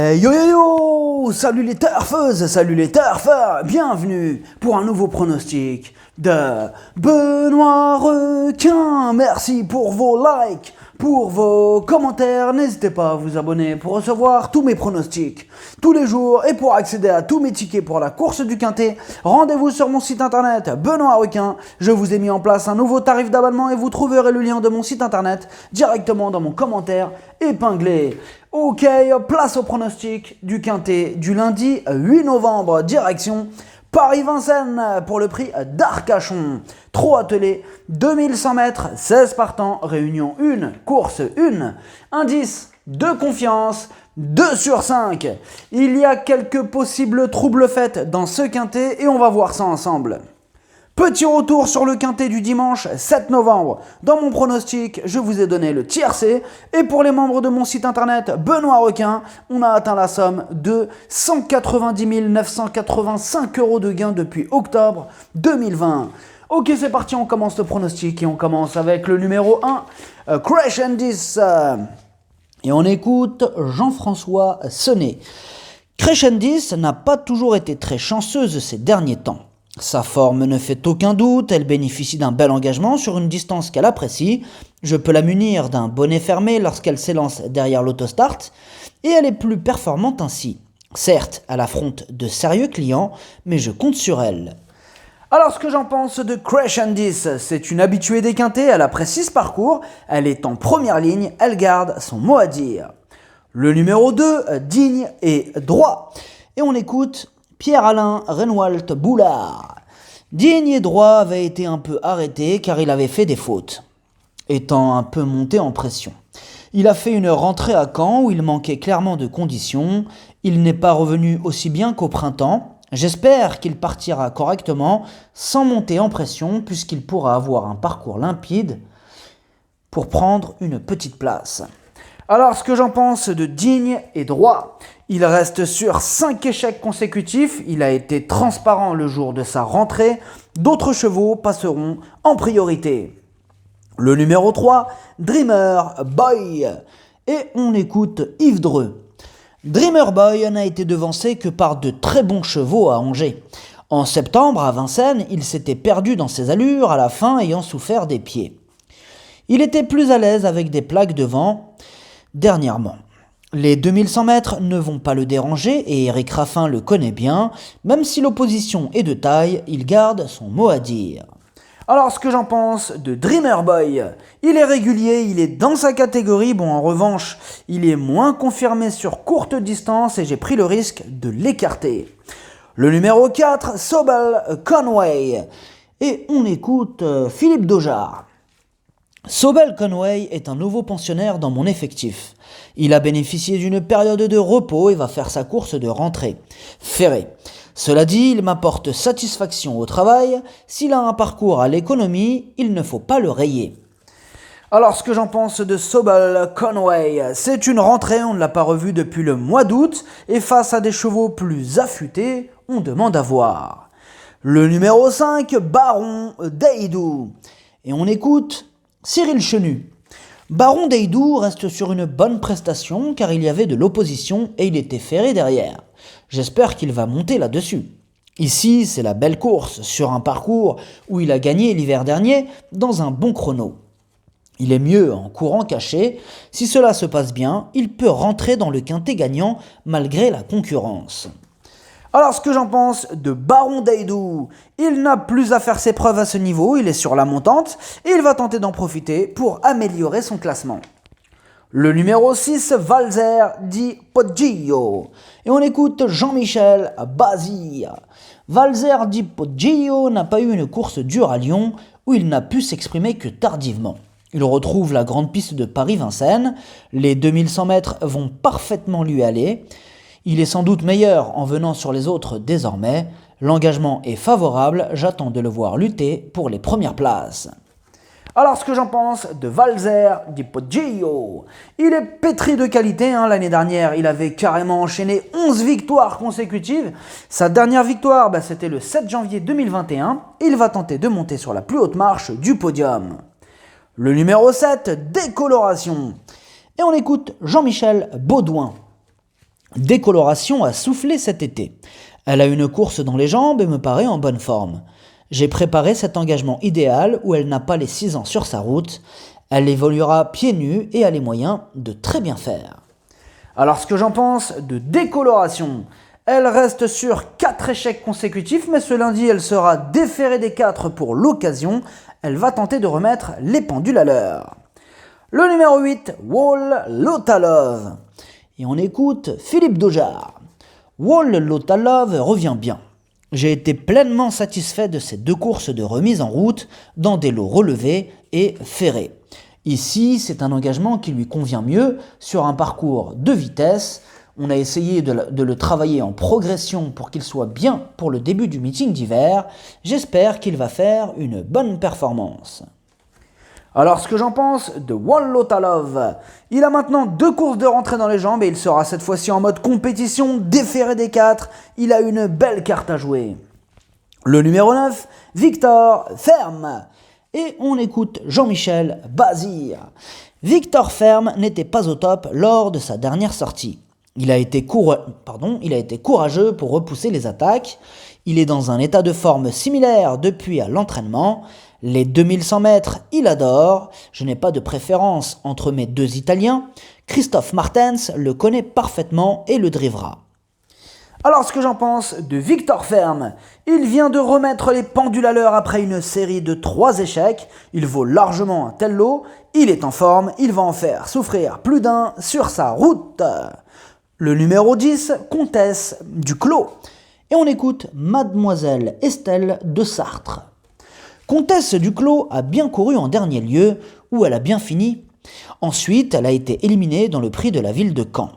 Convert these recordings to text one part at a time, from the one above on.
Hey yo yo yo! Salut les turfeuses, salut les turfeurs! Bienvenue pour un nouveau pronostic de Benoît Requin. Merci pour vos likes, pour vos commentaires. N'hésitez pas à vous abonner pour recevoir tous mes pronostics tous les jours et pour accéder à tous mes tickets pour la course du Quintet. Rendez-vous sur mon site internet Benoît Requin. Je vous ai mis en place un nouveau tarif d'abonnement et vous trouverez le lien de mon site internet directement dans mon commentaire épinglé. Ok, place au pronostic du Quintet du lundi 8 novembre, direction Paris-Vincennes pour le prix d'Arcachon. Trot attelé, 2100 mètres, 16 partants, réunion 1, course 1, indice de confiance, 2 sur 5. Il y a quelques possibles troubles faits dans ce Quintet et on va voir ça ensemble. Petit retour sur le Quintet du dimanche 7 novembre. Dans mon pronostic, je vous ai donné le tiercé. Et pour les membres de mon site internet Benoît Requin, on a atteint la somme de 190 985 € de gains depuis octobre 2020. Ok, c'est parti, on commence le pronostic et on commence avec le numéro 1, Crescendis. Et on écoute Jean-François Sonnet. Crescendis n'a pas toujours été très chanceuse ces derniers temps. Sa forme ne fait aucun doute, elle bénéficie d'un bel engagement sur une distance qu'elle apprécie. Je peux la munir d'un bonnet fermé lorsqu'elle s'élance derrière l'autostart, et elle est plus performante ainsi. Certes, elle affronte de sérieux clients, mais je compte sur elle. Alors ce que j'en pense de Crescendis, c'est une habituée des quintets, elle apprécie ce parcours, elle est en première ligne, elle garde son mot à dire. Le numéro 2, digne et droit. Et on écoute Pierre-Alain Renwalt Boulard. Digne et droit avait été un peu arrêté car il avait fait des fautes, étant un peu monté en pression. Il a fait une rentrée à Caen où il manquait clairement de conditions. Il n'est pas revenu aussi bien qu'au printemps. J'espère qu'il partira correctement sans monter en pression puisqu'il pourra avoir un parcours limpide pour prendre une petite place. Alors, ce que j'en pense de digne et droit, il reste sur 5 échecs consécutifs, il a été transparent le jour de sa rentrée, d'autres chevaux passeront en priorité. Le numéro 3, Dreamer Boy, et on écoute Yves Dreux. Dreamer Boy n'a été devancé que par de très bons chevaux à Angers. En septembre, à Vincennes, il s'était perdu dans ses allures, à la fin ayant souffert des pieds. Il était plus à l'aise avec des plaques devant dernièrement. Les 2100 mètres ne vont pas le déranger et Eric Raffin le connaît bien. Même si l'opposition est de taille, il garde son mot à dire. Alors ce que j'en pense de Dreamer Boy, il est régulier, il est dans sa catégorie. Bon, en revanche, il est moins confirmé sur courte distance et j'ai pris le risque de l'écarter. Le numéro 4, Sobel Conway. Et on écoute Philippe Daujar. Sobel Conway est un nouveau pensionnaire dans mon effectif. Il a bénéficié d'une période de repos et va faire sa course de rentrée. Ferré. Cela dit, il m'apporte satisfaction au travail. S'il a un parcours à l'économie, il ne faut pas le rayer. Alors, ce que j'en pense de Sobel Conway, c'est une rentrée, on ne l'a pas revu depuis le mois d'août, et face à des chevaux plus affûtés, on demande à voir. Le numéro 5, Baron Deidou. Et on écoute Cyril Chenu. Baron Deidou reste sur une bonne prestation car il y avait de l'opposition et il était ferré derrière. J'espère qu'il va monter là-dessus. Ici, c'est la belle course sur un parcours où il a gagné l'hiver dernier dans un bon chrono. Il est mieux en courant caché. Si cela se passe bien, il peut rentrer dans le quintet gagnant malgré la concurrence. Alors ce que j'en pense de Baron Deidou, il n'a plus à faire ses preuves à ce niveau, il est sur la montante et il va tenter d'en profiter pour améliorer son classement. Le numéro 6, Valzer di Poggio. Et on écoute Jean-Michel Bazir. Valzer di Poggio n'a pas eu une course dure à Lyon où il n'a pu s'exprimer que tardivement. Il retrouve la grande piste de Paris-Vincennes, les 2100 mètres vont parfaitement lui aller. Il est sans doute meilleur en venant sur les autres désormais. L'engagement est favorable, j'attends de le voir lutter pour les premières places. Alors ce que j'en pense de Valzer di Poggio, il est pétri de qualité, l'année dernière il avait carrément enchaîné 11 victoires consécutives. Sa dernière victoire c'était le 7 janvier 2021, il va tenter de monter sur la plus haute marche du podium. Le numéro 7, Décoloration. Et on écoute Jean-Michel Baudouin. Décoloration a soufflé cet été. Elle a une course dans les jambes et me paraît en bonne forme. J'ai préparé cet engagement idéal où elle n'a pas les 6 ans sur sa route. Elle évoluera pieds nus et a les moyens de très bien faire. Alors ce que j'en pense de décoloration, elle reste sur 4 échecs consécutifs, mais ce lundi elle sera déférée des 4 pour l'occasion. Elle va tenter de remettre les pendules à l'heure. Le numéro 8, Wall Lotalov. Et on écoute Philippe Daujar. Wall Lotalov revient bien. J'ai été pleinement satisfait de ces 2 courses de remise en route dans des lots relevés et ferrés. Ici, c'est un engagement qui lui convient mieux sur un parcours de vitesse. On a essayé de le travailler en progression pour qu'il soit bien pour le début du meeting d'hiver. J'espère qu'il va faire une bonne performance. Alors ce que j'en pense de Wall Lotalov, il a maintenant 2 courses de rentrée dans les jambes et il sera cette fois-ci en mode compétition, déféré des 4. Il a une belle carte à jouer. Le numéro 9, Victor Ferme. Et on écoute Jean-Michel Bazir. Victor Ferme n'était pas au top lors de sa dernière sortie. Il a été courageux pour repousser les attaques. Il est dans un état de forme similaire depuis à l'entraînement. Les 2100 mètres, il adore. Je n'ai pas de préférence entre mes 2 Italiens. Christophe Martens le connaît parfaitement et le drivera. Alors ce que j'en pense de Victor Ferme, il vient de remettre les pendules à l'heure après une série de 3 échecs. Il vaut largement un tel lot. Il est en forme, il va en faire souffrir plus d'un sur sa route. Le numéro 10, Comtesse du Clos. Et on écoute Mademoiselle Estelle de Sartre. Comtesse du Clos a bien couru en dernier lieu, où elle a bien fini. Ensuite, elle a été éliminée dans le prix de la ville de Caen.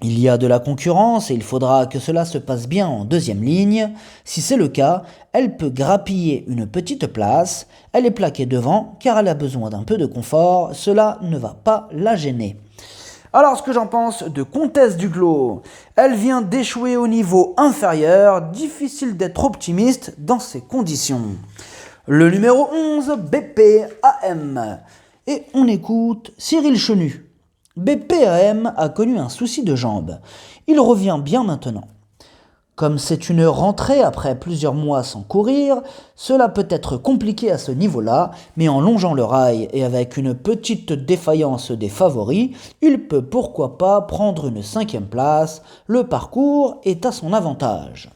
Il y a de la concurrence et il faudra que cela se passe bien en 2e ligne. Si c'est le cas, elle peut grappiller une petite place. Elle est plaquée devant car elle a besoin d'un peu de confort. Cela ne va pas la gêner. Alors ce que j'en pense de Comtesse du Clos, elle vient d'échouer au niveau inférieur. Difficile d'être optimiste dans ces conditions. Le numéro 11, BPAM. Et on écoute Cyril Chenu. BPAM a connu un souci de jambe. Il revient bien maintenant. Comme c'est une rentrée après plusieurs mois sans courir, cela peut être compliqué à ce niveau-là, mais en longeant le rail et avec une petite défaillance des favoris, il peut pourquoi pas prendre une 5e place. Le parcours est à son avantage.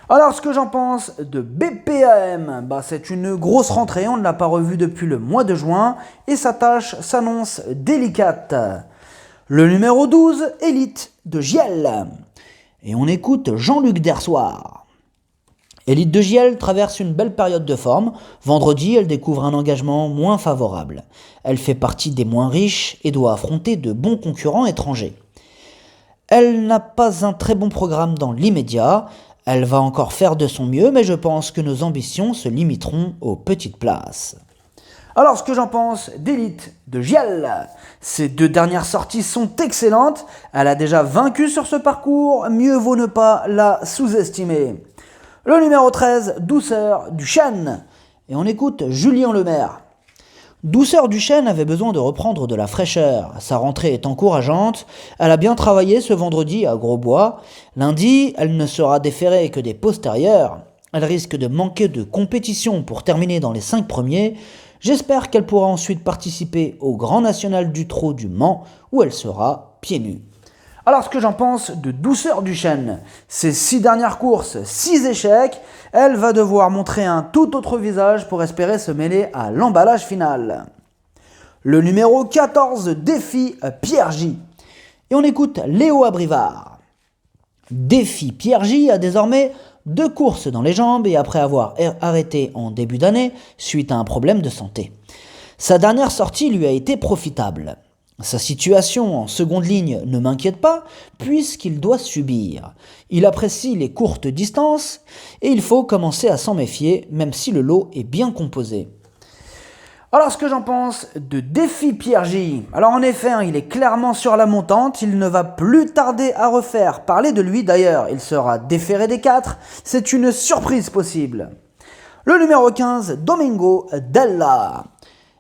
Alors ce que j'en pense de BPAM, c'est une grosse rentrée, on ne l'a pas revue depuis le mois de juin et sa tâche s'annonce délicate. Le numéro 12, Élite de Giel. Et on écoute Jean-Luc Dersoir. Élite de Giel traverse une belle période de forme. Vendredi, elle découvre un engagement moins favorable. Elle fait partie des moins riches et doit affronter de bons concurrents étrangers. Elle n'a pas un très bon programme dans l'immédiat. Elle va encore faire de son mieux, mais je pense que nos ambitions se limiteront aux petites places. Alors ce que j'en pense d'Élite de Giel, ses 2 dernières sorties sont excellentes. Elle a déjà vaincu sur ce parcours, mieux vaut ne pas la sous-estimer. Le numéro 13, Douceur du Chêne. Et on écoute Julien Lemaire. Douceur du Chêne avait besoin de reprendre de la fraîcheur. Sa rentrée est encourageante. Elle a bien travaillé ce vendredi à Grosbois. Lundi, elle ne sera déférée que des postérieurs. Elle risque de manquer de compétition pour terminer dans les 5 premiers. J'espère qu'elle pourra ensuite participer au Grand National du Trot du Mans, où elle sera pieds nus. Alors ce que j'en pense de Douceur du Chêne, ces 6 dernières courses, 6 échecs, elle va devoir montrer un tout autre visage pour espérer se mêler à l'emballage final. Le numéro 14, Défi Pierre J. Et on écoute Léo Abrivard. Défi Pierre J a désormais 2 courses dans les jambes et après avoir arrêté en début d'année suite à un problème de santé. Sa dernière sortie lui a été profitable. Sa situation en seconde ligne ne m'inquiète pas puisqu'il doit subir. Il apprécie les courtes distances et il faut commencer à s'en méfier même si le lot est bien composé. Alors ce que j'en pense de Défi Pierre J. Alors en effet, il est clairement sur la montante, il ne va plus tarder à refaire parler de lui d'ailleurs, il sera déféré des 4, c'est une surprise possible. Le numéro 15, Domingo Della.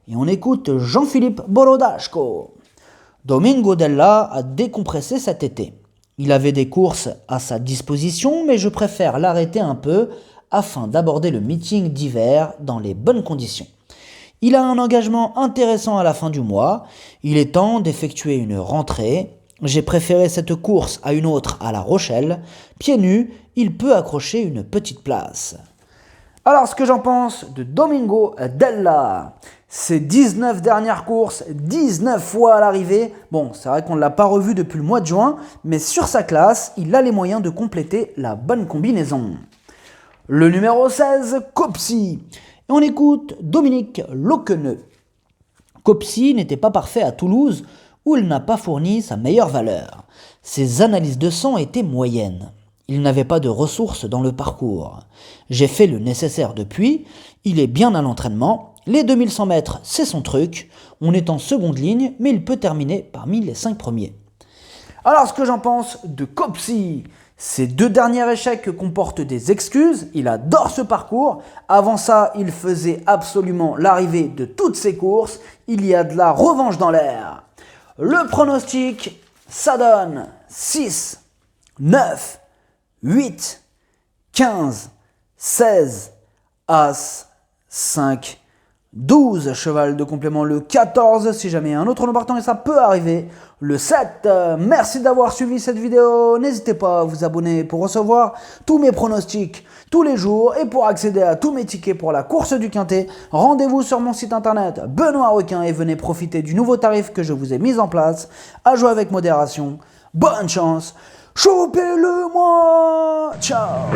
Et on écoute Jean-Philippe Borodashko. Domingo Della a décompressé cet été. Il avait des courses à sa disposition, mais je préfère l'arrêter un peu afin d'aborder le meeting d'hiver dans les bonnes conditions. Il a un engagement intéressant à la fin du mois. Il est temps d'effectuer une rentrée. J'ai préféré cette course à une autre à La Rochelle. Pieds nus, il peut accrocher une petite place. Alors, ce que j'en pense de Domingo Della, ses 19 dernières courses, 19 fois à l'arrivée. Bon, c'est vrai qu'on ne l'a pas revu depuis le mois de juin, mais sur sa classe, il a les moyens de compléter la bonne combinaison. Le numéro 16, Copsy. Et on écoute Dominique Loqueneux. Copsy n'était pas parfait à Toulouse, où il n'a pas fourni sa meilleure valeur. Ses analyses de sang étaient moyennes. Il n'avait pas de ressources dans le parcours. J'ai fait le nécessaire depuis, il est bien à l'entraînement, les 2100 mètres c'est son truc, on est en seconde ligne mais il peut terminer parmi les 5 premiers. Alors ce que j'en pense de Copsy, ses 2 derniers échecs comportent des excuses, il adore ce parcours, avant ça il faisait absolument l'arrivée de toutes ses courses, il y a de la revanche dans l'air. Le pronostic, ça donne 6, 9, 8, 15, 16, As, 5, 12, cheval de complément le 14, si jamais un autre nom partant et ça peut arriver, le 7. Merci d'avoir suivi cette vidéo, n'hésitez pas à vous abonner pour recevoir tous mes pronostics tous les jours et pour accéder à tous mes tickets pour la course du Quintet, rendez-vous sur mon site internet Benoît Requin et venez profiter du nouveau tarif que je vous ai mis en place, à jouer avec modération, bonne chance. Chopez-le-moi! Ciao!